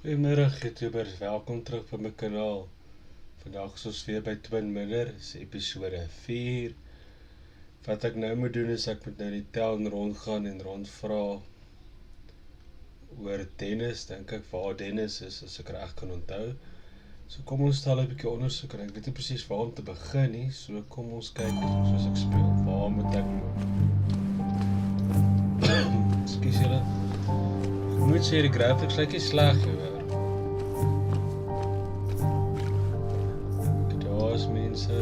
Goeiemiddag YouTubers, welkom terug by my kanaal. Vandag is ons weer by Twin Minner, is episode 4. Wat ek nou moet doen is ek moet nou die town rondgaan en rondvra oor Dennis, dink ek waar Dennis is, as ek reg kan onthou. So kom ons stel 'n bietjie ondersoek en ek weet nie presies waar om te begin nie, so kom ons kyk soos ek speel, waar moet ek Ekskuus julle. Ek moet sê die graphics lyk nie sleg nie hoor. Daar's mense.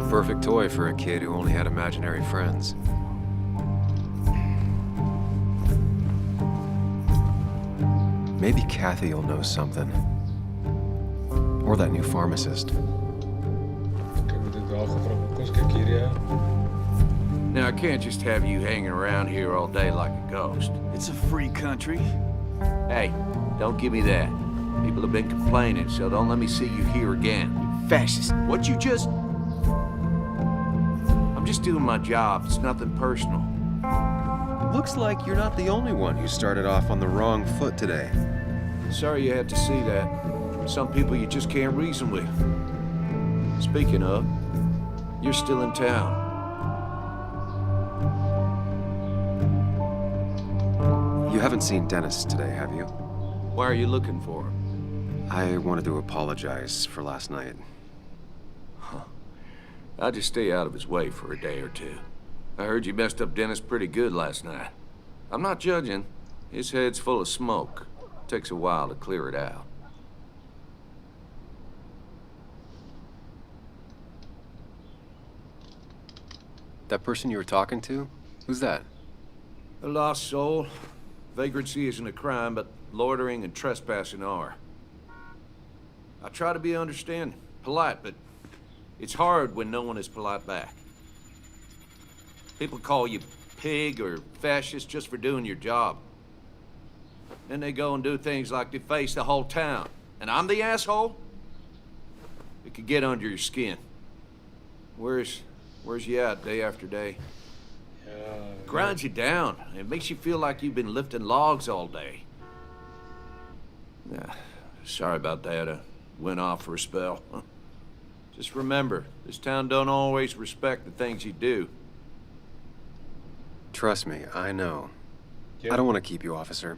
Perfect toy for a kid who only had imaginary friends. Maybe Kathy will know something. Or that new pharmacist. Now, I can't just have you hanging around here all day like a ghost. It's a free country. Hey, don't give me that. People have been complaining, so don't let me see you here again. Fascist. What you just... I'm just doing my job. It's nothing personal. Looks like you're not the only one who started off on the wrong foot today. Sorry you had to see that. Some people you just can't reason with. Speaking of, you're still in town. You haven't seen Dennis today, have you? Why are you looking for him? I wanted to apologize for last night. I'll just stay out of his way for a day or two. I heard you messed up Dennis pretty good last night. I'm not judging. His head's full of smoke. Takes a while to clear it out. That person you were talking to? Who's that? A lost soul. Vagrancy isn't a crime, but loitering and trespassing are. I try to be understanding, polite, but it's hard when no one is polite back. People call you pig or fascist just for doing your job. Then they go and do things like deface the whole town. And I'm the asshole? It could get under your skin. Where's you at day after day? Grinds you down. It makes you feel like you've been lifting logs all day. Sorry about that. I went off for a spell. Just remember, this town don't always respect the things you do. Trust me, I know. I don't want to keep you, officer.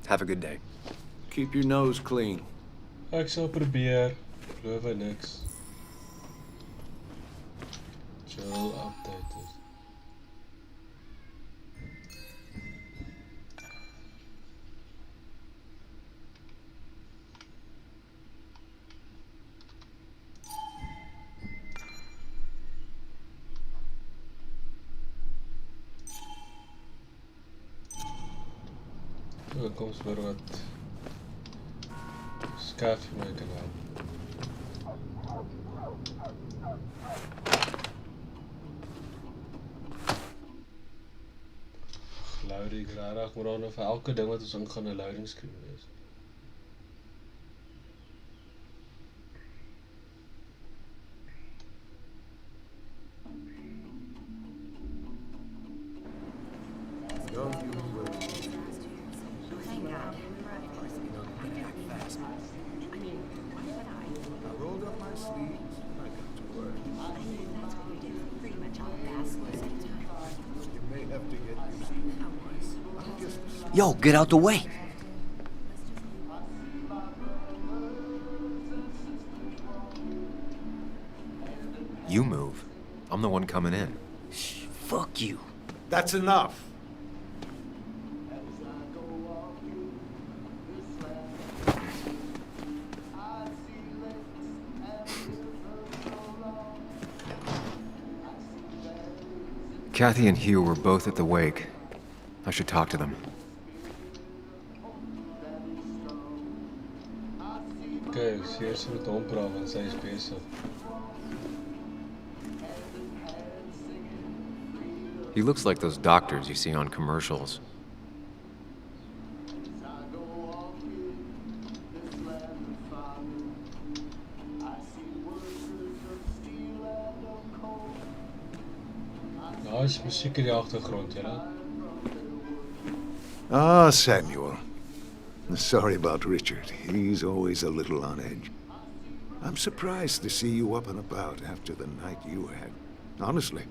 Have a good day. Keep your nose clean. Ek sal probeer, beloof niks. Chill update is. Kom ons hoor wat skaaf my kan help. Loading rarig, maar dan vir elke ding wat ons ingaan 'n loading screen is. Yo, get out the way. You move. I'm the one coming in. Shh, fuck you. That's enough. Kathy and Hugh were both at the wake. I should talk to them. Okay, so eers met hom praat want sy is besig. He looks like those doctors you see on commercials. Daar is musiek in die agtergrond, julle. Ah, Samuel. Sorry about Richard. He's always a little on edge. I'm surprised to see you up and about after the night you had. Honestly.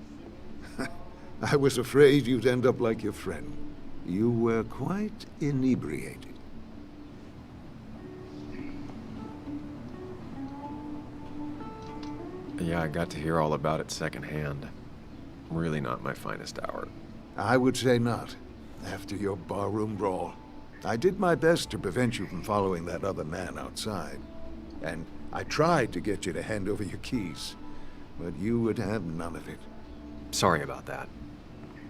I was afraid you'd end up like your friend. You were quite inebriated. Yeah, I got to hear all about it secondhand. Really not my finest hour. I would say not, after your barroom brawl. I did my best to prevent you from following that other man outside. And I tried to get you to hand over your keys, but you would have none of it. Sorry about that.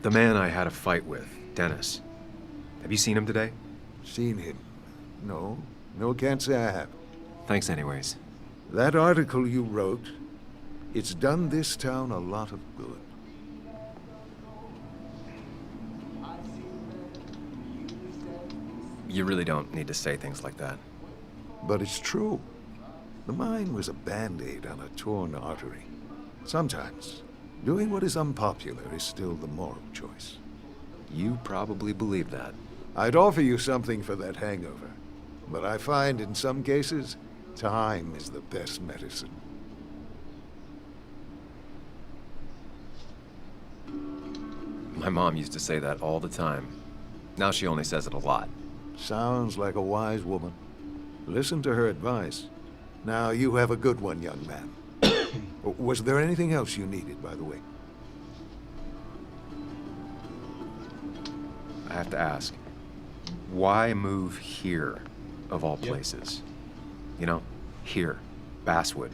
The man I had a fight with, Dennis. Have you seen him today? Seen him? No. No, can't say I have. Thanks anyways. That article you wrote, it's done this town a lot of good. You really don't need to say things like that. But it's true. The mine was a band-aid on a torn artery. Sometimes, doing what is unpopular is still the moral choice. You probably believe that. I'd offer you something for that hangover, but I find in some cases, time is the best medicine. My mom used to say that all the time. Now she only says it a lot. Sounds like a wise woman. Listen to her advice. Now, you have a good one, young man. Was there anything else you needed, by the way? I have to ask, why move here, of all places? You know, here, Basswood.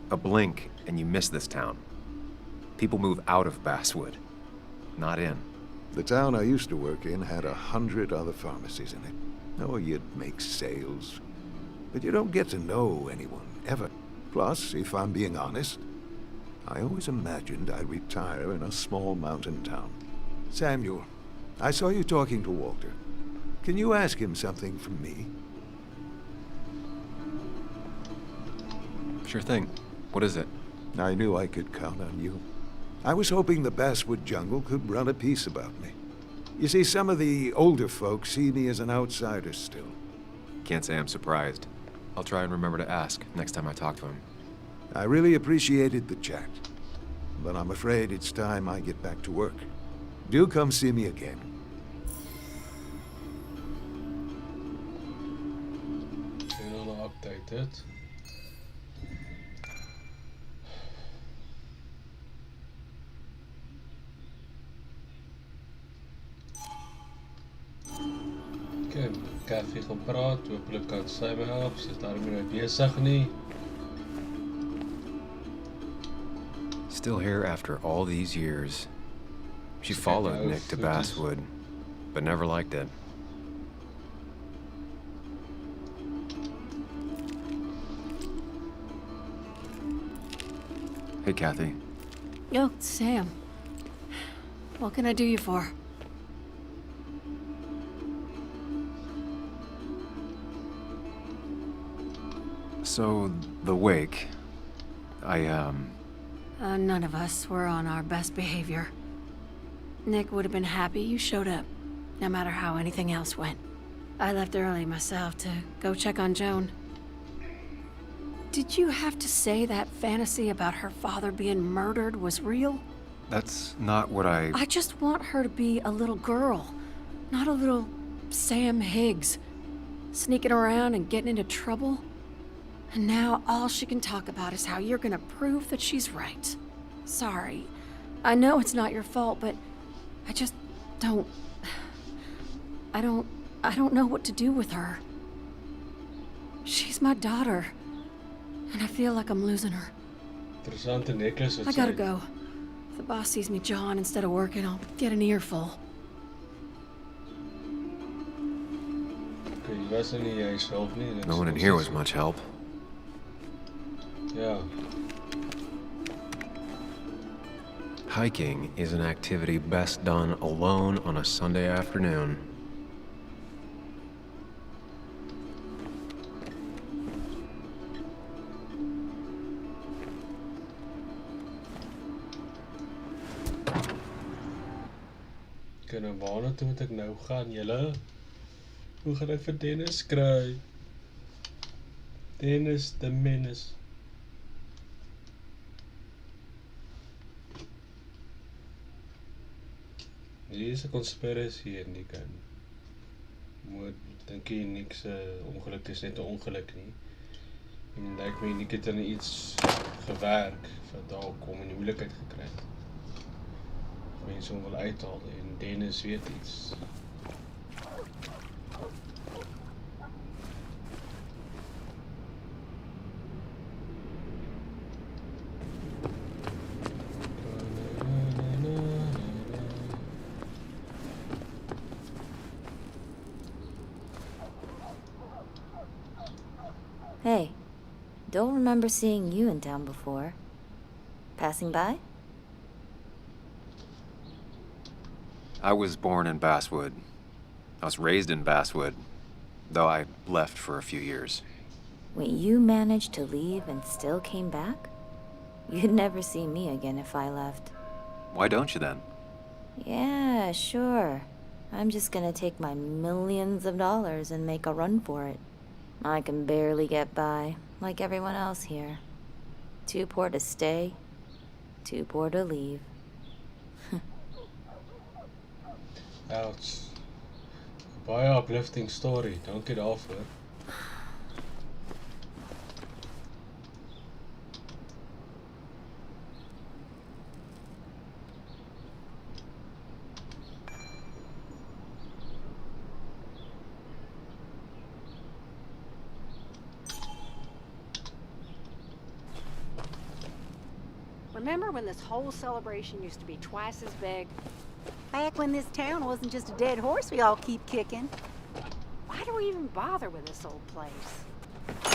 A blink and you miss this town. People move out of Basswood, not in. The town I used to work in had 100 other pharmacies in it. Oh, you'd make sales. But you don't get to know anyone, ever. Plus, if I'm being honest, I always imagined I'd retire in a small mountain town. Samuel, I saw you talking to Walter. Can you ask him something from me? Sure thing. What is it? I knew I could count on you. I was hoping the Basswood jungle could run a piece about me. You see, some of the older folks see me as an outsider still. Can't say I'm surprised. I'll try and remember to ask next time I talk to him. I really appreciated the chat, but I'm afraid it's time I get back to work. Do come see me again. En dan update het. Okay, Kathy gaan praat, hopelijk kan sy my help, sy is daarmee nou besig nie. Still here after all these years. She followed Nick to Basswood, but never liked it. Hey, Kathy. Oh, Sam. What can I do you for? So, the wake. None of us were on our best behavior. Nick would have been happy you showed up, no matter how anything else went. I left early myself to go check on Joan. Did you have to say that fantasy about her father being murdered was real? That's not what I just want her to be a little girl, not a little Sam Higgs, sneaking around and getting into trouble. And now all she can talk about is how you're gonna prove that she's right. Sorry. I know it's not your fault, but I just don't... I don't know what to do with her. She's my daughter, and I feel like I'm losing her. Interessante necklace wat I gotta go. If the boss sees me jawing instead of working, I'll get an earful. Okay, jy was in die huis self nie. No one in here was much help. Ja. Hiking is an activity best done alone on a Sunday afternoon. Waarna toe moet ek nou gaan, julle? Hoe gaan ek vir Dennis kry? Dennis the Menace. Hier is 'n conspiracy in die kan. Moet dink jy niks ongeluk is net 'n ongeluk nie. En lyk my nie het aan iets gewerk wat daar kom in die moeilikheid gekry het. Mense hom wil uithaal en Dennis weet iets. Hey, don't remember seeing you in town before. Passing by? I was born in Basswood. I was raised in Basswood, though I left for a few years. Wait, you managed to leave and still came back? You'd never see me again if I left. Why don't you then? Yeah, sure. I'm just gonna take my millions of dollars and make a run for it. I can barely get by, like everyone else here. Too poor to stay, too poor to leave. Ouch. Baie uplifting story, dankie daarvoor. Remember when this whole celebration used to be twice as big? Back when this town wasn't just a dead horse we all keep kicking. Why do we even bother with this old place? It's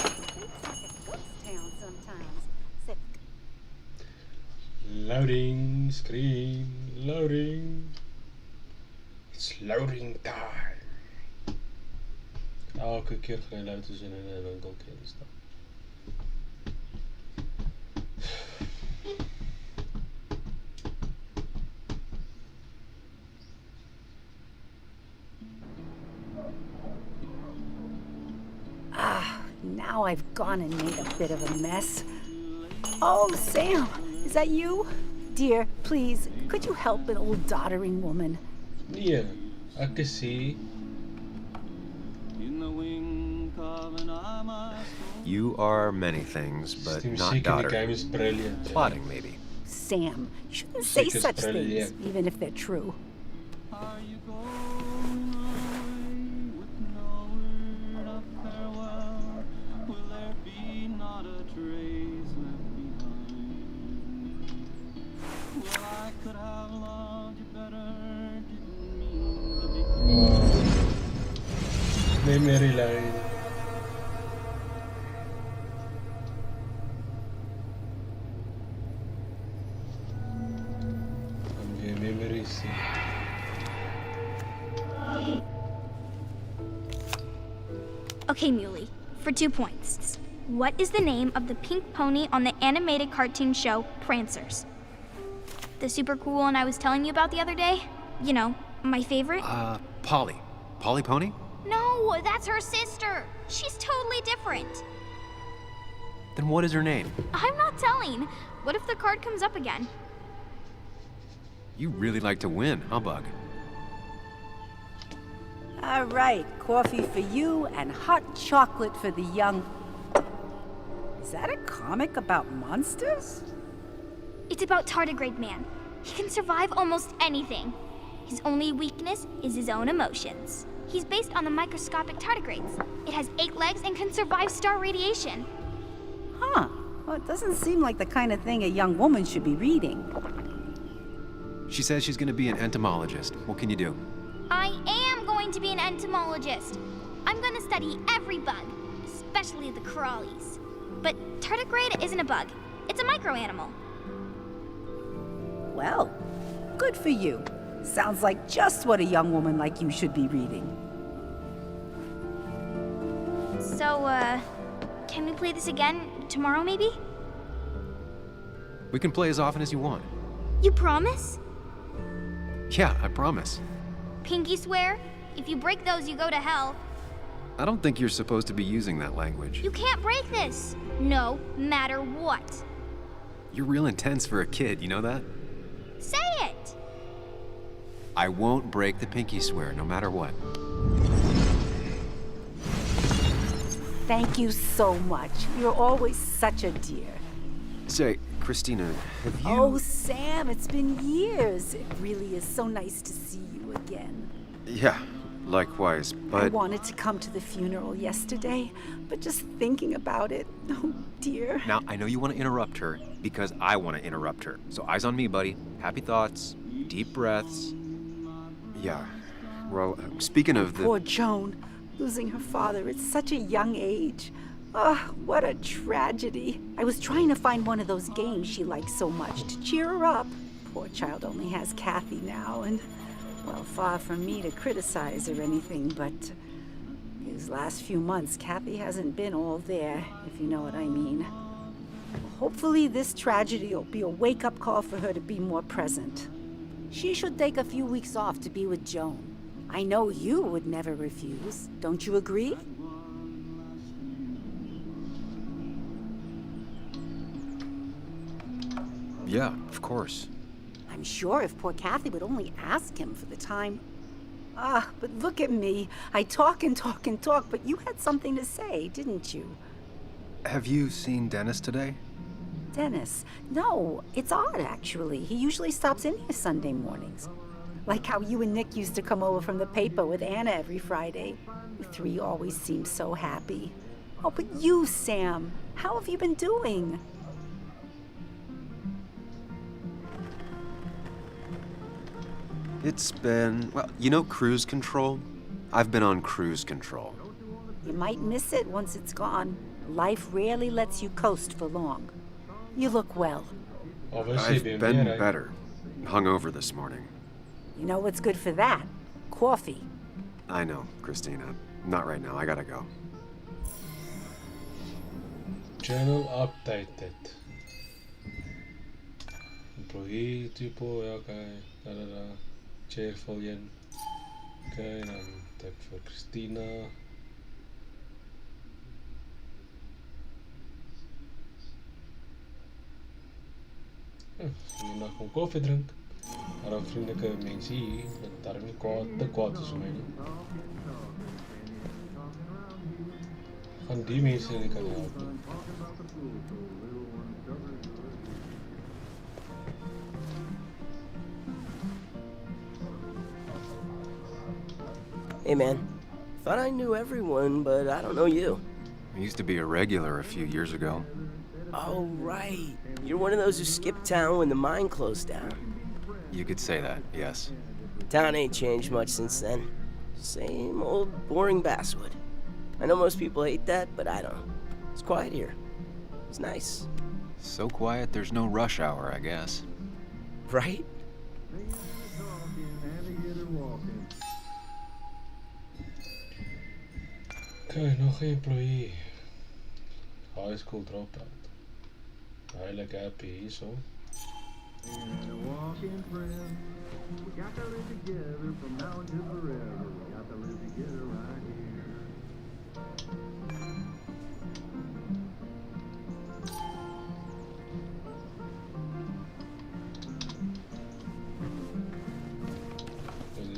like a ghost town sometimes. Except Loading screen, loading. It's loading time. Elke keer gaan jy loud is in 'n winkeltjie instap. now I've gone and made a bit of a mess. Oh, Sam, is that you? Dear, please, could you help an old doddering woman? Nee, ek is hier. You are many things, but Die not musiek in die daughter. game is brilliant. Plotting, maybe. Sam, you shouldn't say Music is such things, brilliant. even if they're true. Memory lane. Gaan weer memories sien. Okay, Muley, for 2 points. What is the name of the pink pony on the animated cartoon show Prancers? The super cool one I was telling you about the other day? You know, my favorite? Polly. Polly Pony? No, that's her sister. She's totally different. Then what is her name? I'm not telling. What if the card comes up again? You really like to win, huh, Bug? All right, coffee for you and hot chocolate for the young... Is that a comic about monsters? It's about Tardigrade Man. He can survive almost anything. His only weakness is his own emotions. He's based on the microscopic tardigrades. It has 8 legs and can survive star radiation. Huh. Well, it doesn't seem like the kind of thing a young woman should be reading. She says she's gonna be an entomologist. What can you do? I am going to be an entomologist. I'm going to study every bug, especially the crawlies. But tardigrade isn't a bug. It's a microanimal. Well, good for you. Sounds like just what a young woman like you should be reading. So, can we play this again tomorrow, maybe? We can play as often as you want. You promise? Yeah, I promise. pinky swear. If you break those, you go to hell. I don't think you're supposed to be using that language. You can't break this. No matter what. You're real intense for a kid, you know that? Say it. I won't break the pinky swear, no matter what. Thank you so much. You're always such a dear. Say, Christina, have you... Oh, Sam, it's been years. It really is so nice to see you again. Yeah, likewise, but... I wanted to come to the funeral yesterday, but just thinking about it, oh dear. Now, I know you want to interrupt her because I want to interrupt her. So eyes on me, buddy. Happy thoughts, deep breaths. Yeah, well, speaking of the... Poor Joan, losing her father at such a young age. Oh, what a tragedy. I was trying to find one of those games she likes so much to cheer her up. Poor child only has Kathy now, and, well, far from me to criticize or anything, but these last few months, Kathy hasn't been all there, if you know what I mean. Hopefully this tragedy will be a wake-up call for her to be more present. She should take a few weeks off to be with Joan. I know you would never refuse. Don't you agree? Yeah, of course. I'm sure if poor Kathy would only ask him for the time. Ah, but look at me. I talk and talk and talk, but you had something to say, didn't you? Have you seen Dennis today? Dennis? No, it's odd, actually. He usually stops in here Sunday mornings. Like how you and Nick used to come over from the paper with Anna every Friday. You three always seem so happy. Oh, but you, Sam, how have you been doing? It's been, well, you know cruise control? I've been on cruise control. You might miss it once it's gone. Life rarely lets you coast for long. You look well. I've been better. Hungover this morning. You know what's good for that? Coffee. I know, Christina. Not right now. I gotta go. Channel updated. Employee typo, ja, oké. Da. Cheerful in. Oké, dan type voor Christina. Moet nog gewoon koffie drinken. Daarom vriendelijke mensen hier, dat daar niet te kwaad is voor mij. Van die mensen die kan helpen. Hey man, thought I knew everyone, but I don't know you. I used to be a regular a few years ago. Oh right, you're one of those who skipped town when the mine closed down. You could say that, yes. Town ain't changed much since then. Same old boring basswood. I know most people hate that, but I don't. It's quiet here. It's nice. So quiet there's no rush hour, I guess. Right? Oké, nog een employee. High school dropout. Heilige happy hier zo.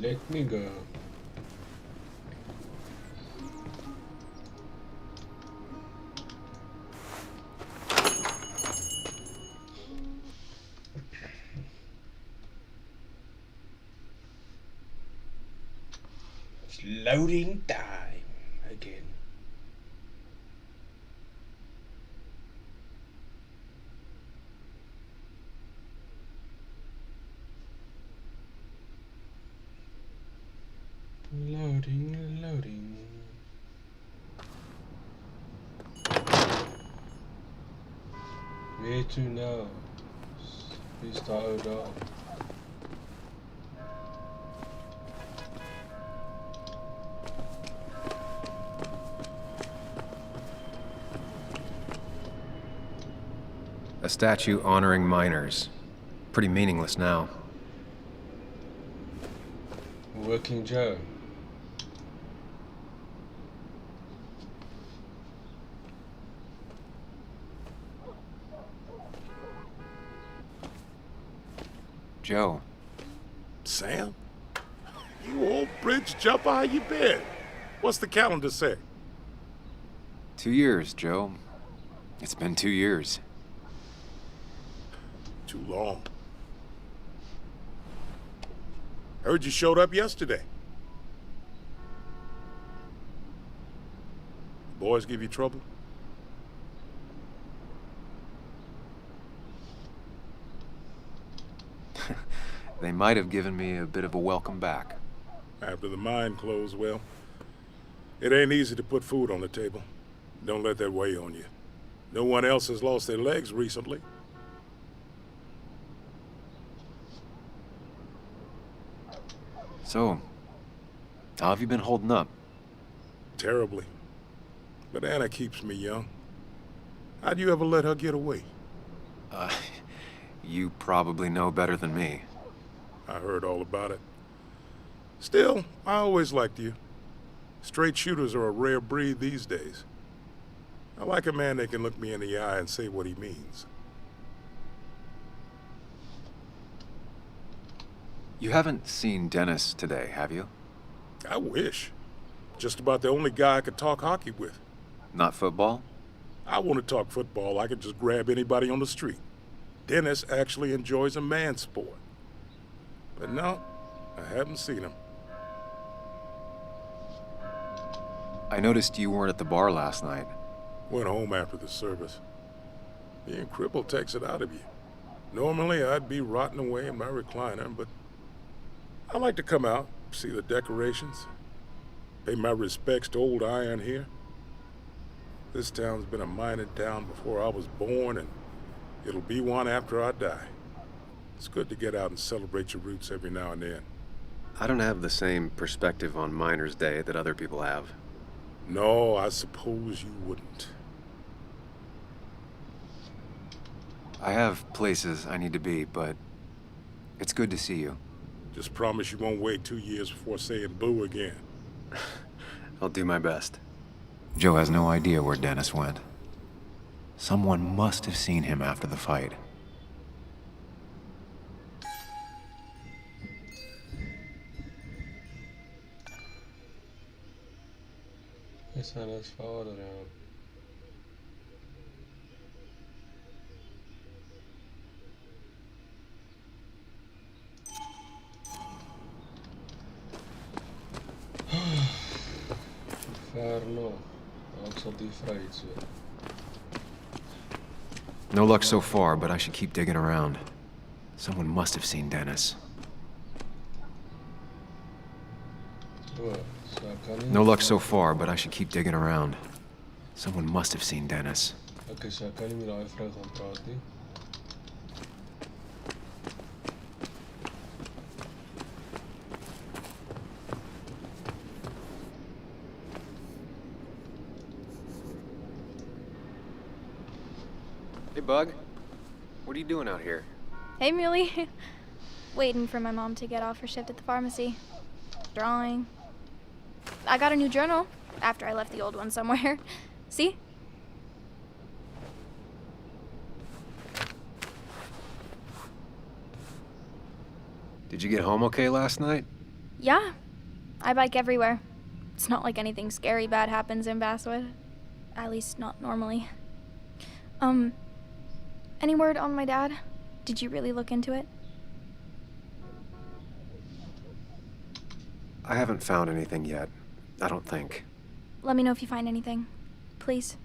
Let me go. It's loading time again. Loading. Where to now? We started off. A statue honoring miners. Pretty meaningless now. Working Joe. Joe. Sam? You old bridge jumper, how you been? What's the calendar say? 2 years, Joe. It's been 2 years. Too long. Heard you showed up yesterday. Boys give you trouble? They might have given me a bit of a welcome back. After the mine closed, well, it ain't easy to put food on the table. Don't let that weigh on you. No one else has lost their legs recently. So, how have you been holding up? Terribly. But Anna keeps me young. How'd you ever let her get away? You probably know better than me. I heard all about it. Still, I always liked you. Straight shooters are a rare breed these days. I like a man that can look me in the eye and say what he means. You haven't seen Dennis today, have you? I wish. Just about the only guy I could talk hockey with. Not football? I want to talk football. I could just grab anybody on the street. Dennis actually enjoys a man's sport. But no, I haven't seen him. I noticed you weren't at the bar last night. Went home after the service. Being crippled takes it out of you. Normally, I'd be rotting away in my recliner, but I like to come out, see the decorations, pay my respects to old iron here. This town's been a mining town before I was born, and it'll be one after I die. It's good to get out and celebrate your roots every now and then. I don't have the same perspective on Miners' Day that other people have. No, I suppose you wouldn't. I have places I need to be, but it's good to see you. Just promise you won't wait 2 years before saying boo again. I'll do my best. Joe has no idea where Dennis went. Someone must have seen him after the fight. Is han ens vader, ja. Ver nog. Ek sal die vry so. No luck so far, but I should keep digging around. Someone must have seen Dennis. O, so ek kan nie. No luck so far, but I should keep digging around. Someone must have seen Dennis. Okay, so ek kan nie met daai vrou gaan praat nie. Hey, Bug. What are you doing out here? Hey, Muley. Waiting for my mom to get off her shift at the pharmacy. Drawing. I got a new journal after I left the old one somewhere. See? Did you get home okay last night? Yeah. I bike everywhere. It's not like anything scary bad happens in Basswood. At least not normally. Any word on my dad? Did you really look into it? I haven't found anything yet. I don't think. Let me know if you find anything. Please.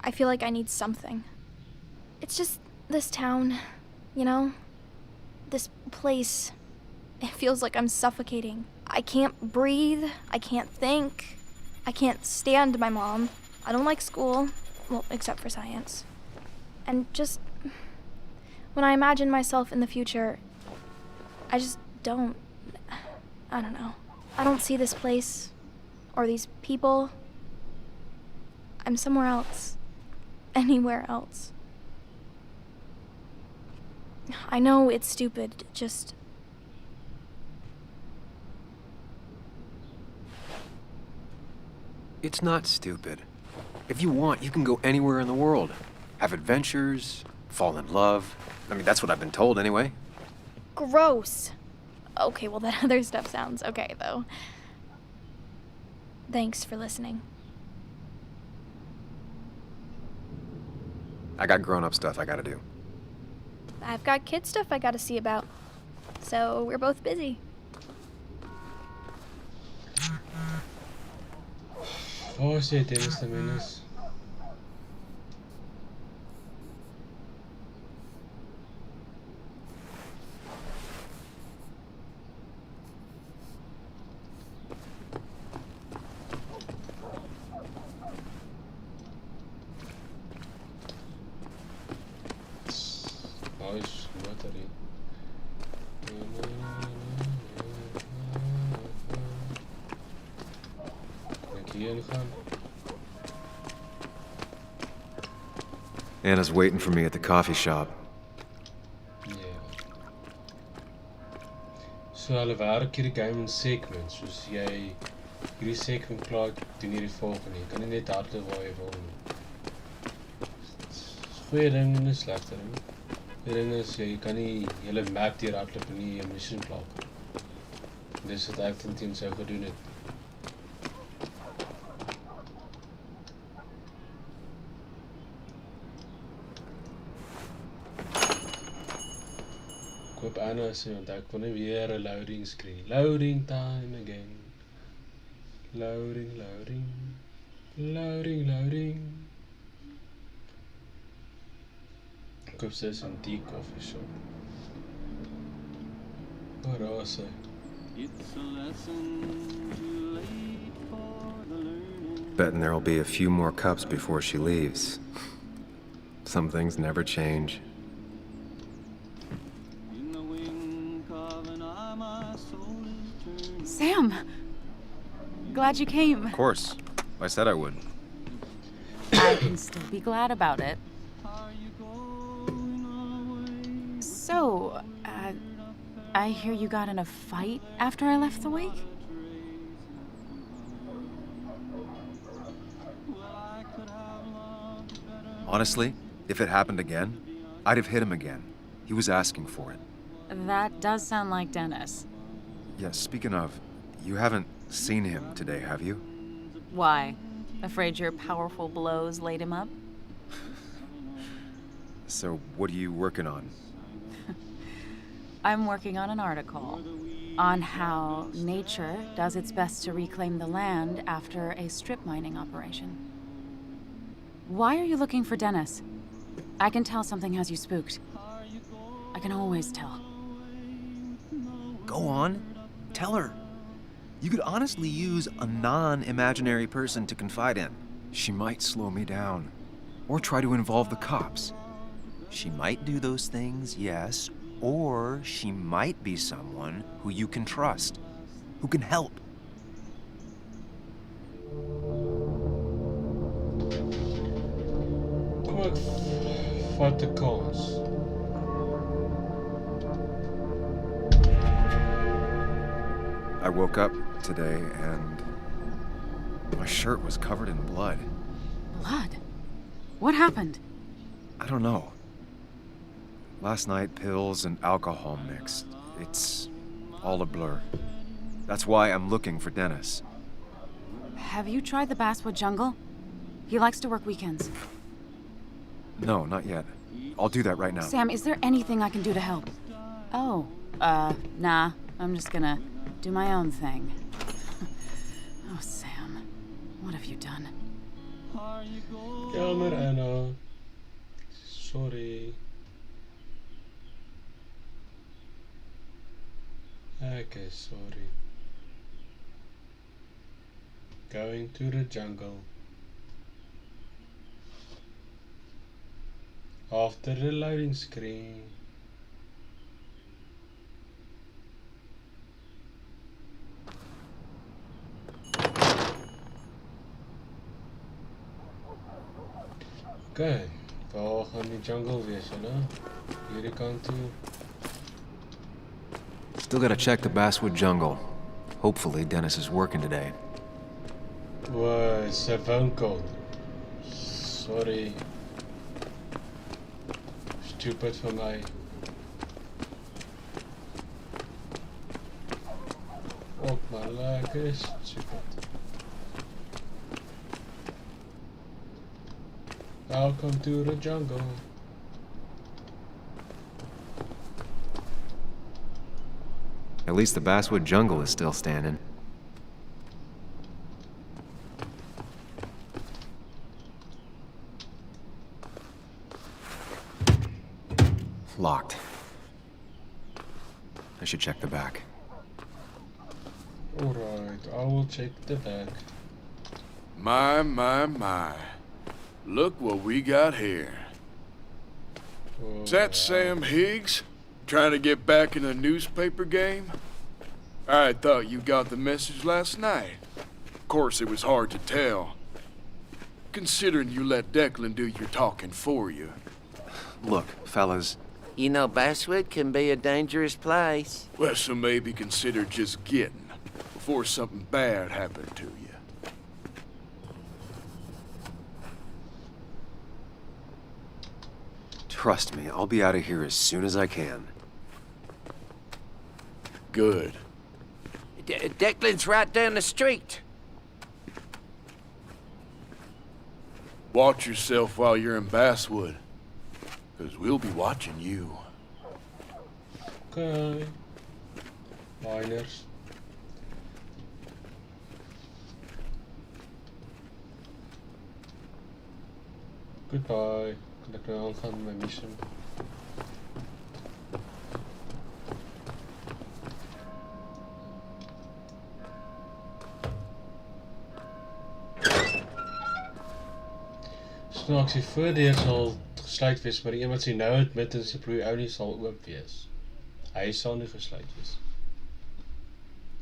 I feel like I need something. It's just this town, you know? This place. It feels like I'm suffocating. I can't breathe. I can't think. I can't stand my mom. I don't like school. Well, except for science. And just... when I imagine myself in the future, I just don't... I don't know. I don't see this place. Or these people. I'm somewhere else. Anywhere else. I know it's stupid, just... It's not stupid. If you want, you can go anywhere in the world. Have adventures, fall in love. I mean, that's what I've been told anyway. Gross. Okay, well, that other stuff sounds okay, though. Thanks for listening. I got grown-up stuff I gotta do. I've got kid stuff I gotta see about. So we're both busy. Waar is jy Dennis ten minste? Nice, wat erin. Kan ik hierin gaan? Anna's waiting for me at the coffee shop. Ja. So hulle werk hierdie game in segments, soos jy hierdie segment klaar doen hierdie volgende. Jy kan nie net hardloop waar jy wil nie. Dis 'n goeie ding en 'n slegte ding. Die ding is jy kan nie hele map deur hardloop en nie 'n mission klaar kan. Dis wat ek teen teen sou gedoen het. Koop Anna se want ek kon nie weer 'n loading screen. Loading time again. Loading, loading. Loading, loading. Koop sy in die coffee shop. Waar is sy? Betting there'll be a few more cups before she leaves. Some things never change. Sam! Glad you came. Of course. I said I would. I can still be glad about it. So, I hear you got in a fight after I left the wake? Honestly, if it happened again, I'd have hit him again. He was asking for it. That does sound like Dennis. Yes, speaking of, you haven't seen him today, have you? Why? Afraid your powerful blows laid him up? So, what are you working on? I'm working on an article on how nature does its best to reclaim the land after a strip mining operation. Why are you looking for Dennis? I can tell something has you spooked. I can always tell. Go on. Tell her. You could honestly use a non-imaginary person to confide in. She might slow me down. Or try to involve the cops. She might do those things, yes. Or she might be someone who you can trust. Who can help. Kom ek vat 'n kans. I woke up today and my shirt was covered in blood. Blood? What happened? I don't know. Last night, pills and alcohol mixed. It's all a blur. That's why I'm looking for Dennis. Have you tried the Basswood Jungle? He likes to work weekends. No, not yet. I'll do that right now. Sam, is there anything I can do to help? Oh, nah. I'm just gonna do my own thing. Oh, Sam. What have you done? Jammer, Anna. Sorry. Okay, sorry. Going to the jungle. After the loading screen. Okay, waar gaan die jungle wees, né? Hierdie kant toe. Still gotta check the Basswood Jungle. Hopefully Dennis is working today. O, se winkel. Sorry. Stupid vir my. Ook maar lekker stupid. Welcome to the jungle. At least the Basswood jungle is still standing. Locked. I should check the back. Alright, I will check the back. My. Look what we got here. Is that Sam Higgs? Trying to get back in the newspaper game? I thought you got the message last night. Of course, it was hard to tell, considering you let Declan do your talking for you. Look, fellas. You know, Basswood can be a dangerous place. Well, so maybe consider just getting before something bad happened to you. Trust me, I'll be out of here as soon as I can. Good. Declan's right down the street. Watch yourself while you're in Basswood, because we'll be watching you. Okay. Miners. Goodbye. Kan ek nou aangaan met my mission? Snaaks, die voordeur sal gesluit wees, maar die een wat sy nou het met in sy proe ou nie sal oop wees. Hy sal nie gesluit wees.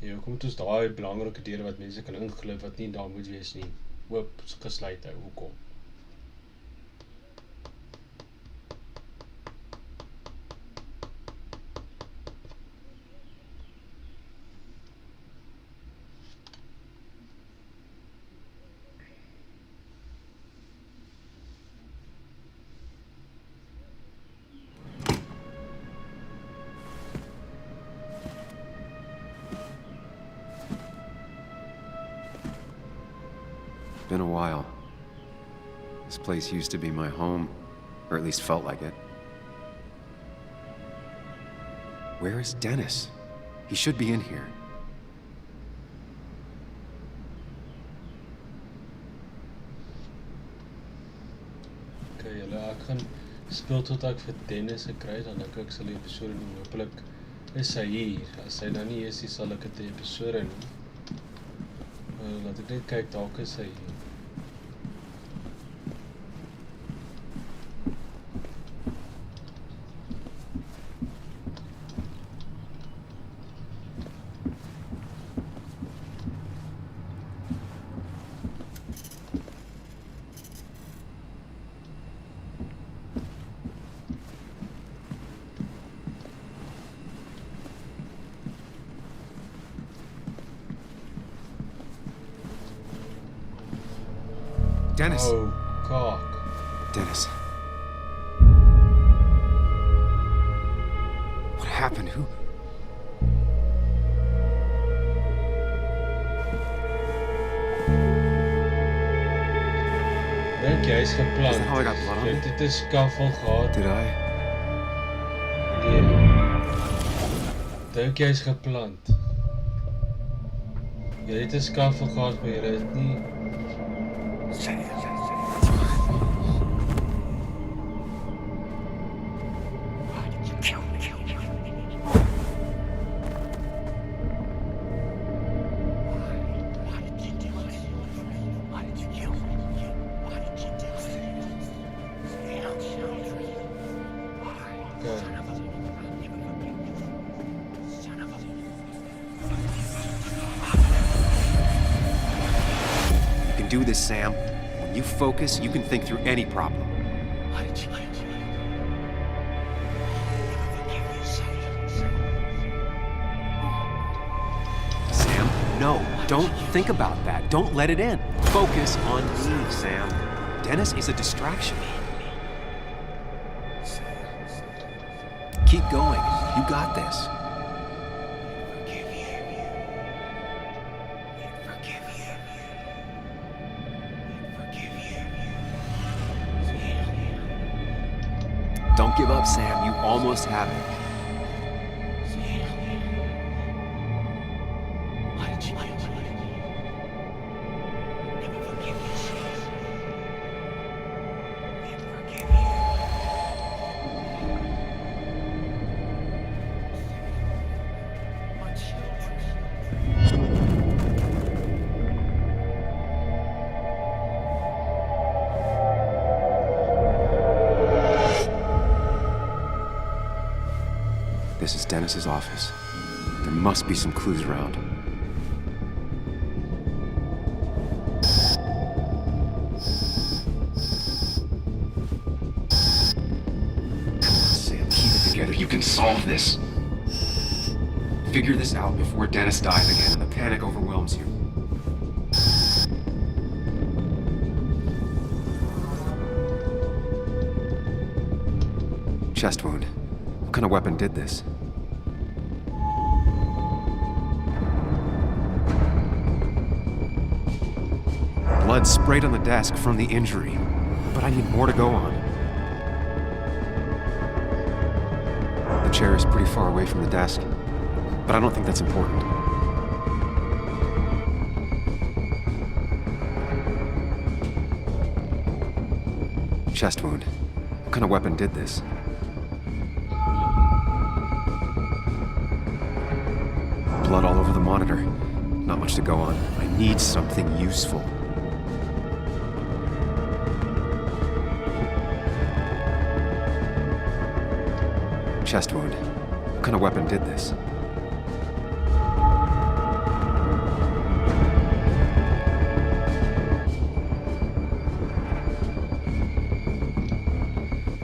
Ja, hoekom moet ons daai belangrike deure wat mense kan inglip wat nie daar moet wees nie, oop gesluit hou? Hoekom? Been a while. This place used to be my home, or at least felt like it. Where is Dennis? He should be in here. Okay, julle, ek gaan speel tot ek vir Dennis gekry, dan dink ek sal die episode noem. Hopelijk is hy hier. As hy nou nie is, sal ek het die episode noem. Laat ek net kyk, dalk is hy hier. Dennis! Oh, cock. Dennis. What happened? Who? Dink jy is geplant? Is that how I got blood on Jy me? het dit 'n skaffel gehad. Did I? Nee. Dink jy is geplant? Jy het 'n skaffel gehad, maar jy het nie. Do this, Sam. When you focus, you can think through any problem. Sam, No, don't think about that. Don't let it in. Focus on me, Sam. Dennis is a distraction. Keep going. You got this. Don't give up, Sam. You almost have it. This is Dennis's office. There must be some clues around. Sam, keep it together. You can solve this. Figure this out before Dennis dies again and the panic overwhelms you. Chest wound. What kind of weapon did this? Blood sprayed on the desk from the injury, but I need more to go on. The chair is pretty far away from the desk, but I don't think that's important. Chest wound. What kind of weapon did this? Blood all over the monitor. Not much to go on. I need something useful. Chest wound. What kind of weapon did this?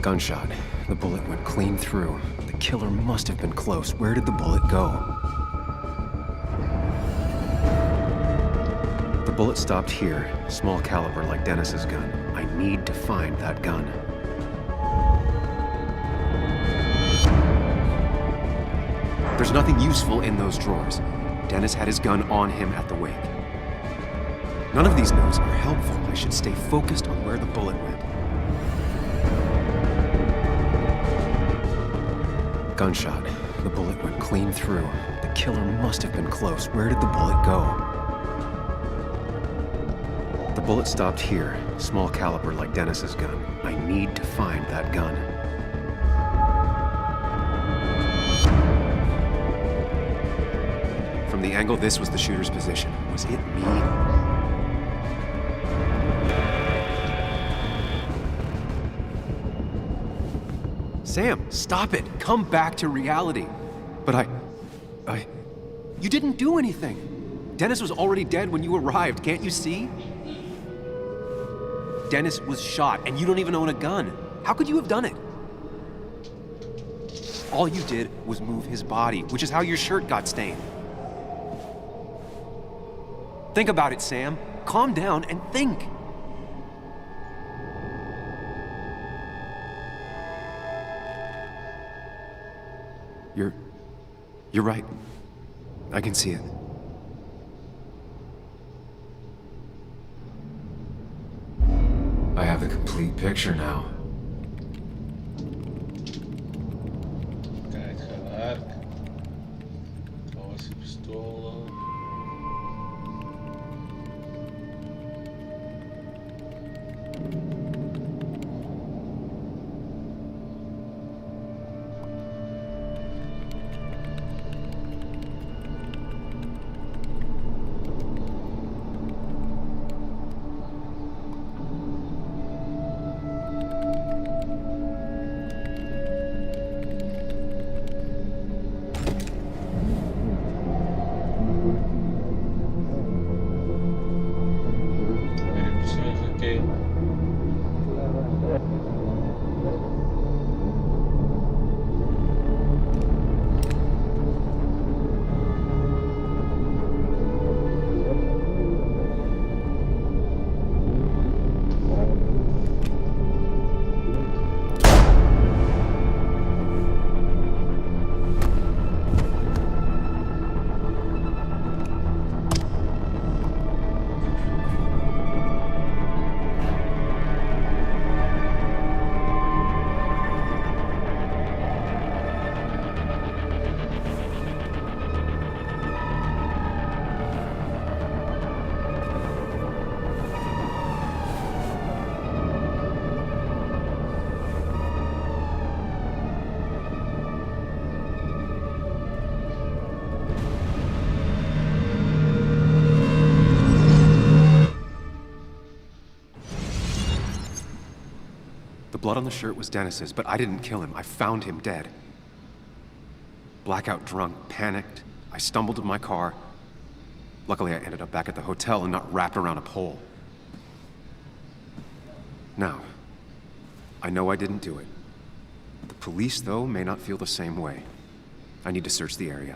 Gunshot. The bullet went clean through. The killer must have been close. Where did the bullet go? The bullet stopped here. Small caliber like Dennis's gun. I need to find that gun. There's nothing useful in those drawers. Dennis had his gun on him at the wake. None of these notes are helpful. I should stay focused on where the bullet went. Gunshot. The bullet went clean through. The killer must have been close. Where did the bullet go? The bullet stopped here. Small caliber like Dennis's gun. I need to find that gun. From the angle this was the shooter's position. Was it me? Sam, stop it! Come back to reality! But you didn't do anything! Dennis was already dead when you arrived, can't you see? Dennis was shot, and you don't even own a gun. How could you have done it? All you did was move his body, which is how your shirt got stained. Think about it, Sam. Calm down and think. You're right. I can see it. I have the complete picture now. Kijk, gewerkt. Waar was die pistool? blood on the shirt was Dennis's, but I didn't kill him. I found him dead. Blackout drunk, panicked. I stumbled to my car. Luckily, I ended up back at the hotel and not wrapped around a pole. Now, I know I didn't do it. The police, though, may not feel the same way. I need to search the area.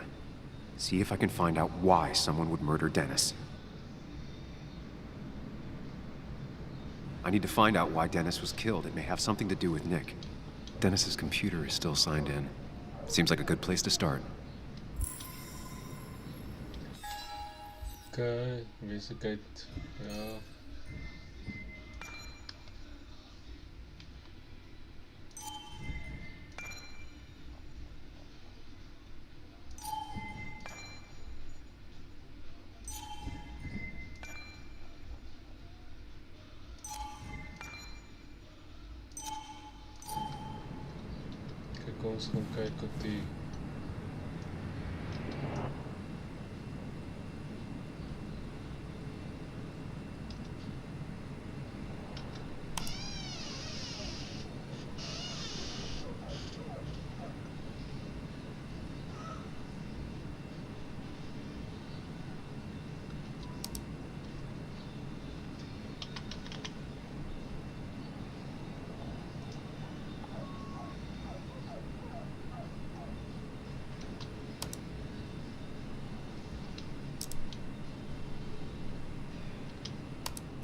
See if I can find out why someone would murder Dennis. I need to find out why Dennis was killed. It may have something to do with Nick. Dennis's computer is still signed in. Seems like a good place to start. Okay, besigheid. Ja. Kyk, ons gaan kyk op die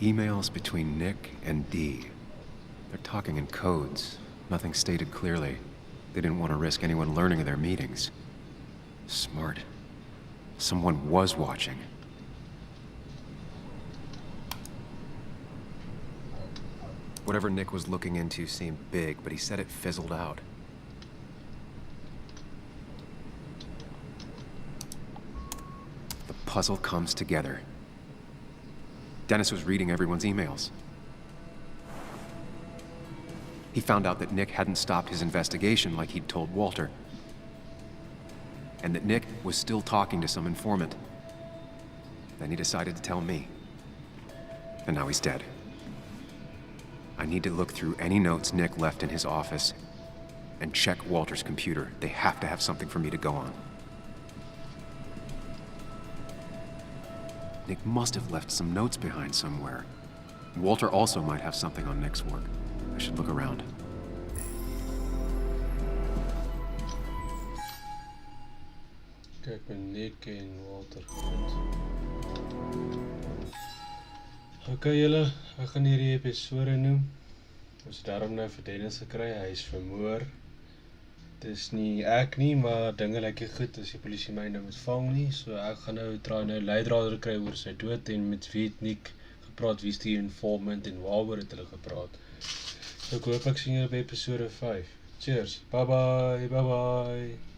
Emails between Nick and Dee. They're talking in codes. Nothing stated clearly. They didn't want to risk anyone learning of their meetings. Smart. Someone was watching. Whatever Nick was looking into seemed big, but he said it fizzled out. The puzzle comes together. Dennis was reading everyone's emails. He found out that Nick hadn't stopped his investigation like he'd told Walter. And that Nick was still talking to some informant. Then he decided to tell me. And now he's dead. I need to look through any notes Nick left in his office and check Walter's computer. They have to have something for me to go on. Nick must have left some notes behind somewhere. Walter also might have something on Nick's work. I should look around. Kyk, met Nick en Walter. Okay julle, ek gaan hierdie episode noem. Ons het daarom nou vir Dennis gekry, hy is vermoor. Dis nie ek nie, maar dinge lyk nie goed as die polisie my nou moet vang nie. So ek gaan nou try nou leidraad kry oor sy dood en met wie het Nick gepraat, wie is die informant en waaroor het hulle gepraat. So ek hoop ek sien julle by episode 5. Cheers, bye bye, bye bye.